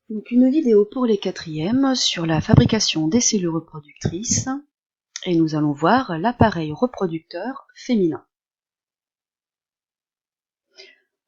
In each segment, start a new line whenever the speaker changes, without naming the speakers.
Donc une vidéo pour les quatrièmes sur la fabrication des cellules reproductrices et nous allons voir l'appareil reproducteur féminin.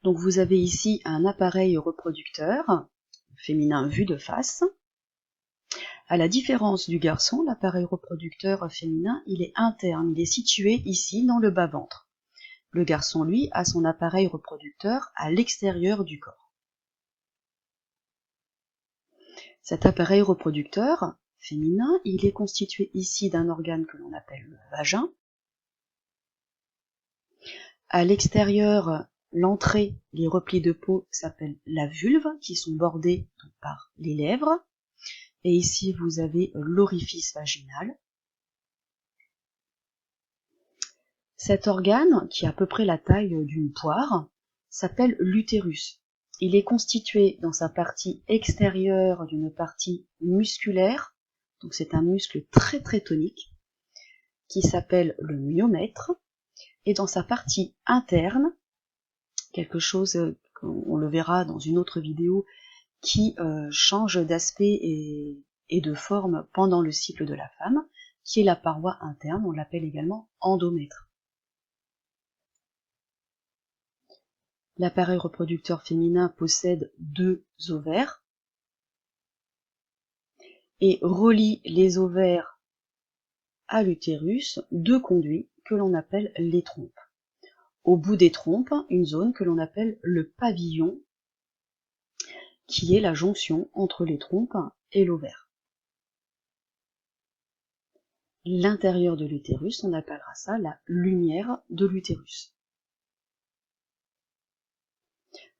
Donc vous avez ici un appareil reproducteur féminin vu de face. À la différence du garçon, l'appareil reproducteur féminin, il est interne, il est situé ici dans le bas-ventre. Le garçon, lui, a son appareil reproducteur à l'extérieur du corps. Cet appareil reproducteur féminin, il est constitué ici d'un organe que l'on appelle le vagin. À l'extérieur, l'entrée, les replis de peau s'appellent la vulve, qui sont bordés par les lèvres. Et ici, vous avez l'orifice vaginal. Cet organe, qui a à peu près la taille d'une poire, s'appelle l'utérus. Il est constitué dans sa partie extérieure d'une partie musculaire, donc c'est un muscle très très tonique, qui s'appelle le myomètre, et dans sa partie interne, quelque chose, on le verra dans une autre vidéo, qui change d'aspect et de forme pendant le cycle de la femme, qui est la paroi interne, on l'appelle également endomètre. L'appareil reproducteur féminin possède 2 ovaires et relie les ovaires à l'utérus 2 conduits que l'on appelle les trompes. Au bout des trompes, une zone que l'on appelle le pavillon, qui est la jonction entre les trompes et l'ovaire. L'intérieur de l'utérus, on appellera ça la lumière de l'utérus.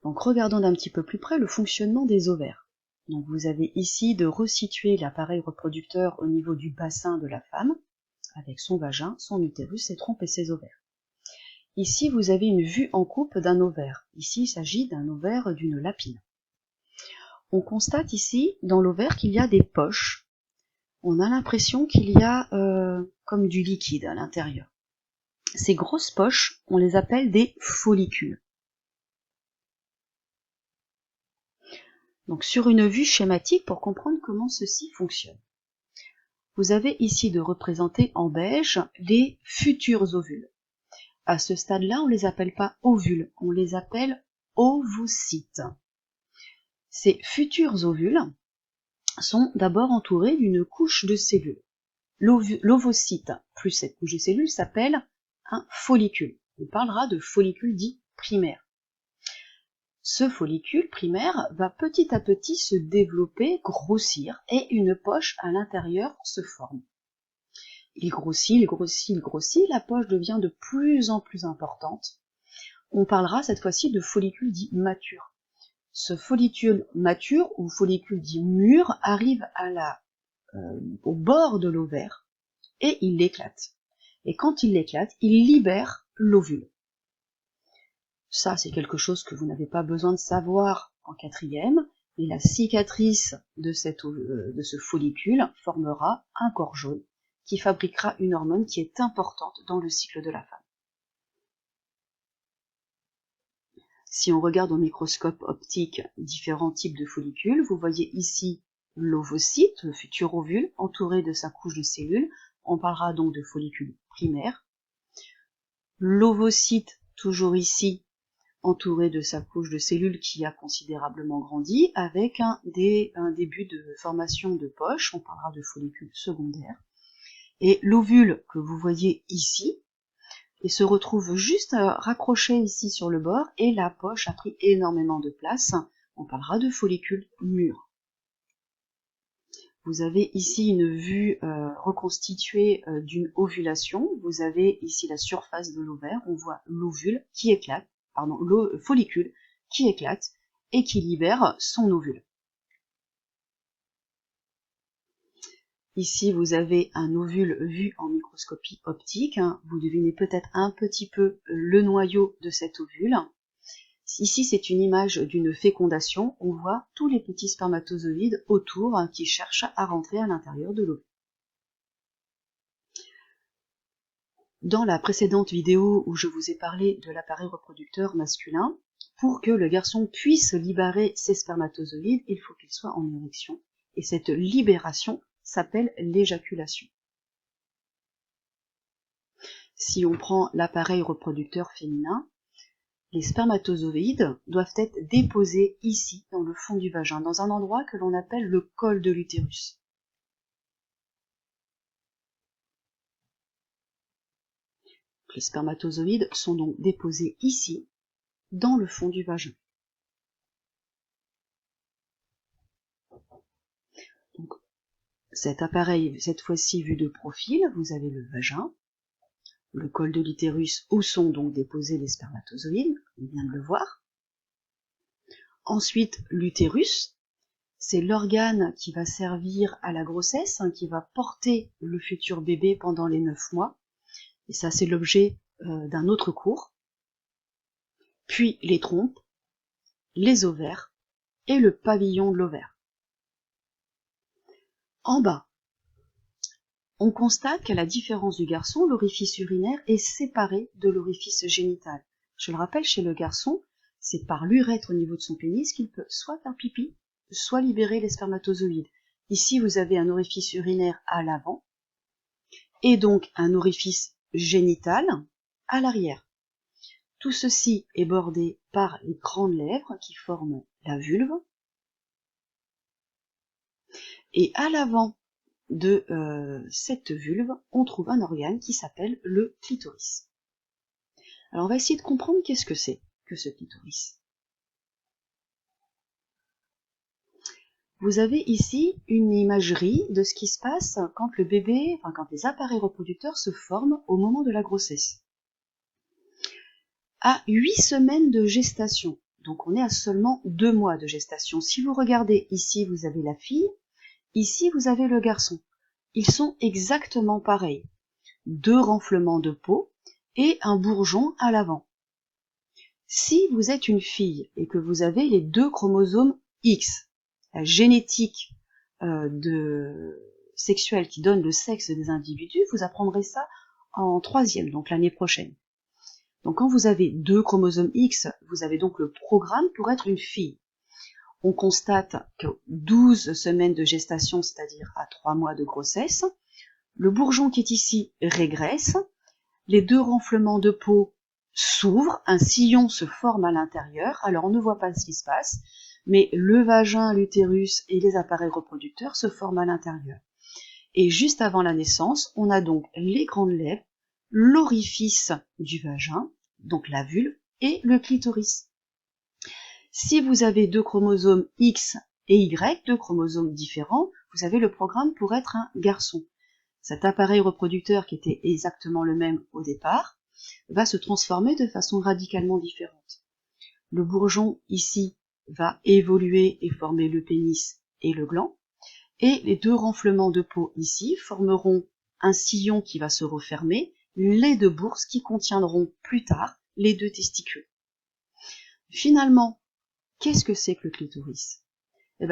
Donc regardons d'un petit peu plus près le fonctionnement des ovaires. Donc vous avez ici de resituer l'appareil reproducteur au niveau du bassin de la femme, avec son vagin, son utérus, ses trompes et ses ovaires. Ici vous avez une vue en coupe d'un ovaire. Ici il s'agit d'un ovaire d'une lapine. On constate ici dans l'ovaire qu'il y a des poches. On a l'impression qu'il y a comme du liquide à l'intérieur. Ces grosses poches, on les appelle des follicules. Donc sur une vue schématique pour comprendre comment ceci fonctionne. Vous avez ici de représenter en beige les futurs ovules. À ce stade-là, on ne les appelle pas ovules, on les appelle ovocytes. Ces futurs ovules sont d'abord entourés d'une couche de cellules. L'ovocyte plus cette couche de cellules s'appelle un follicule. On parlera de follicule dit primaire. Ce follicule primaire va petit à petit se développer, grossir, et une poche à l'intérieur se forme. Il grossit, il grossit, il grossit, la poche devient de plus en plus importante. On parlera cette fois-ci de follicule dit mature. Ce follicule mature, ou follicule dit mûr, arrive au bord de l'ovaire, et il l'éclate. Et quand il l'éclate, il libère l'ovule. Ça, c'est quelque chose que vous n'avez pas besoin de savoir en quatrième, mais la cicatrice de ce follicule formera un corps jaune qui fabriquera une hormone qui est importante dans le cycle de la femme. Si on regarde au microscope optique différents types de follicules, vous voyez ici l'ovocyte, le futur ovule, entouré de sa couche de cellules. On parlera donc de follicule primaire. L'ovocyte, toujours ici, entouré de sa couche de cellules qui a considérablement grandi, avec un début de formation de poche, on parlera de follicule secondaire. Et l'ovule que vous voyez ici, il se retrouve juste raccroché ici sur le bord, et la poche a pris énormément de place, on parlera de follicule mûr. Vous avez ici une vue reconstituée d'une ovulation, vous avez ici la surface de l'ovaire, on voit l'ovule qui éclate, le follicule qui éclate et qui libère son ovule. Ici, vous avez un ovule vu en microscopie optique. Vous devinez peut-être un petit peu le noyau de cet ovule. Ici, c'est une image d'une fécondation. On voit tous les petits spermatozoïdes autour qui cherchent à rentrer à l'intérieur de l'ovule. Dans la précédente vidéo où je vous ai parlé de l'appareil reproducteur masculin, pour que le garçon puisse libérer ses spermatozoïdes, il faut qu'il soit en érection. Et cette libération s'appelle l'éjaculation. Si on prend l'appareil reproducteur féminin, les spermatozoïdes doivent être déposés ici, dans le fond du vagin, dans un endroit que l'on appelle le col de l'utérus. Les spermatozoïdes sont donc déposés ici, dans le fond du vagin. Donc, cet appareil, cette fois-ci vu de profil, vous avez le vagin, le col de l'utérus où sont donc déposés les spermatozoïdes, on vient de le voir. Ensuite, l'utérus, c'est l'organe qui va servir à la grossesse, qui va porter le futur bébé pendant les 9 mois. Et ça, c'est l'objet d'un autre cours. Puis les trompes, les ovaires et le pavillon de l'ovaire. En bas, on constate qu'à la différence du garçon, l'orifice urinaire est séparé de l'orifice génital. Je le rappelle, chez le garçon, c'est par l'urètre au niveau de son pénis qu'il peut soit faire pipi, soit libérer les spermatozoïdes. Ici, vous avez un orifice urinaire à l'avant, et donc un orifice génital à l'arrière. Tout ceci est bordé par les grandes lèvres qui forment la vulve. Et à l'avant de cette vulve, on trouve un organe qui s'appelle le clitoris. Alors on va essayer de comprendre qu'est-ce que c'est que ce clitoris. Vous avez ici une imagerie de ce qui se passe quand le bébé, quand les appareils reproducteurs se forment au moment de la grossesse. À 8 semaines de gestation, donc on est à seulement 2 mois de gestation. Si vous regardez ici, vous avez la fille, ici vous avez le garçon. Ils sont exactement pareils. 2 renflements de peau et un bourgeon à l'avant. Si vous êtes une fille et que vous avez les 2 chromosomes X, la génétique sexuelle qui donne le sexe des individus, vous apprendrez ça en 3e, donc l'année prochaine. Donc quand vous avez 2 chromosomes X, vous avez donc le programme pour être une fille. On constate que 12 semaines de gestation, c'est-à-dire à 3 mois de grossesse, le bourgeon qui est ici régresse, les 2 renflements de peau s'ouvrent, un sillon se forme à l'intérieur, alors on ne voit pas ce qui se passe, mais le vagin, l'utérus et les appareils reproducteurs se forment à l'intérieur. Et juste avant la naissance, on a donc les grandes lèvres, l'orifice du vagin, donc la vulve, et le clitoris. Si vous avez 2 chromosomes X et Y, 2 chromosomes différents, vous avez le programme pour être un garçon. Cet appareil reproducteur qui était exactement le même au départ, va se transformer de façon radicalement différente. Le bourgeon ici va évoluer et former le pénis et le gland, et les 2 renflements de peau ici formeront un sillon qui va se refermer, les 2 bourses qui contiendront plus tard les 2 testicules. Finalement, qu'est-ce que c'est que le clitoris?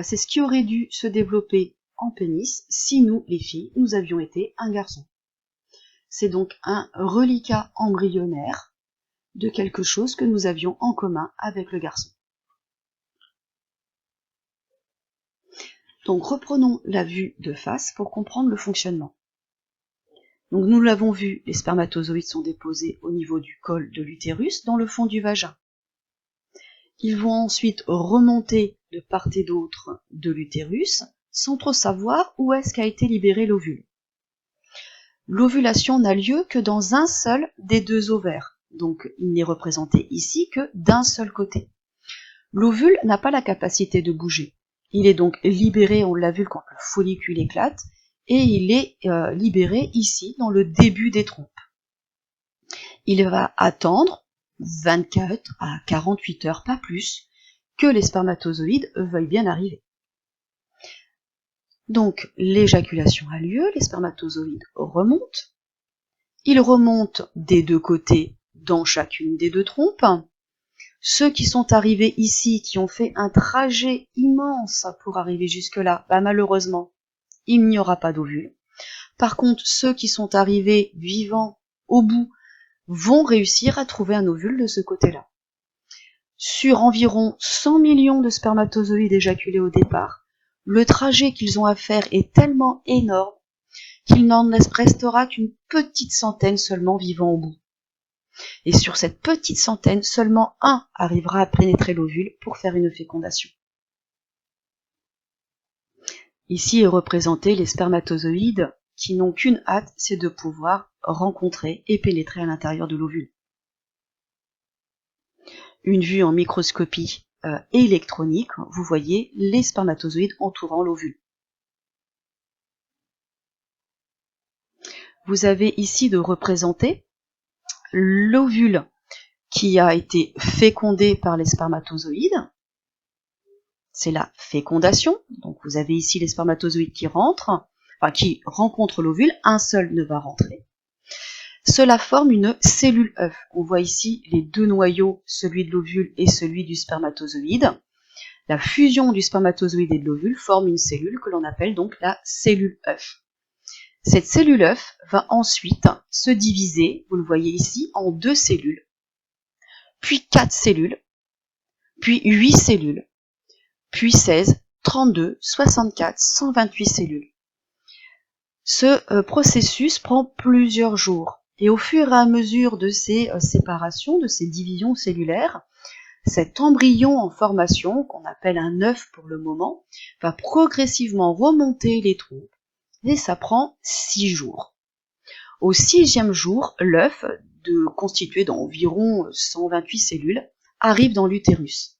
C'est ce qui aurait dû se développer en pénis si nous, les filles, nous avions été un garçon. C'est donc un reliquat embryonnaire de quelque chose que nous avions en commun avec le garçon. Donc reprenons la vue de face pour comprendre le fonctionnement. Donc nous l'avons vu, les spermatozoïdes sont déposés au niveau du col de l'utérus dans le fond du vagin. Ils vont ensuite remonter de part et d'autre de l'utérus sans trop savoir où est-ce qu'a été libéré l'ovule. L'ovulation n'a lieu que dans un seul des 2 ovaires, donc il n'est représenté ici que d'un seul côté. L'ovule n'a pas la capacité de bouger. Il est donc libéré, on l'a vu quand le follicule éclate, et il est libéré ici dans le début des trompes. Il va attendre 24 à 48 heures, pas plus, que les spermatozoïdes veuillent bien arriver. Donc l'éjaculation a lieu, les spermatozoïdes remontent. Ils remontent des 2 côtés dans chacune des 2 trompes. Ceux qui sont arrivés ici, qui ont fait un trajet immense pour arriver jusque-là, malheureusement, il n'y aura pas d'ovule. Par contre, ceux qui sont arrivés vivants au bout vont réussir à trouver un ovule de ce côté-là. sur environ 100 millions de spermatozoïdes éjaculés au départ, le trajet qu'ils ont à faire est tellement énorme qu'il n'en restera qu'une petite centaine seulement vivant au bout. Et sur cette petite centaine, seulement un arrivera à pénétrer l'ovule pour faire une fécondation. Ici est représenté les spermatozoïdes qui n'ont qu'une hâte, c'est de pouvoir rencontrer et pénétrer à l'intérieur de l'ovule. Une vue en microscopie électronique, vous voyez les spermatozoïdes entourant l'ovule. Vous avez ici de représenter l'ovule qui a été fécondé par les spermatozoïdes. C'est la fécondation. Donc vous avez ici les spermatozoïdes qui rentrent, qui rencontrent l'ovule, un seul ne va rentrer. Cela forme une cellule œuf. On voit ici les deux noyaux, celui de l'ovule et celui du spermatozoïde. La fusion du spermatozoïde et de l'ovule forme une cellule que l'on appelle donc la cellule œuf. Cette cellule œuf va ensuite se diviser, vous le voyez ici, en 2 cellules, puis 4 cellules, puis 8 cellules, puis 16, 32, 64, 128 cellules. Ce processus prend plusieurs jours et au fur et à mesure de ces séparations, de ces divisions cellulaires, cet embryon en formation, qu'on appelle un œuf pour le moment, va progressivement remonter les trompes et ça prend 6 jours. Au 6e jour, l'œuf, constitué d'environ 128 cellules, arrive dans l'utérus.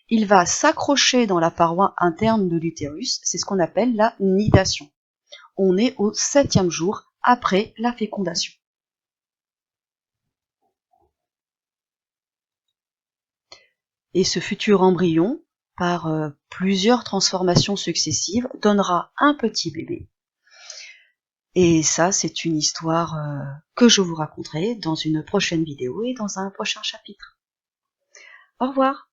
Il va s'accrocher dans la paroi interne de l'utérus, c'est ce qu'on appelle la nidation. On est au 7e jour après la fécondation. Et ce futur embryon, par plusieurs transformations successives, donnera un petit bébé. Et ça, c'est une histoire que je vous raconterai dans une prochaine vidéo et dans un prochain chapitre. Au revoir.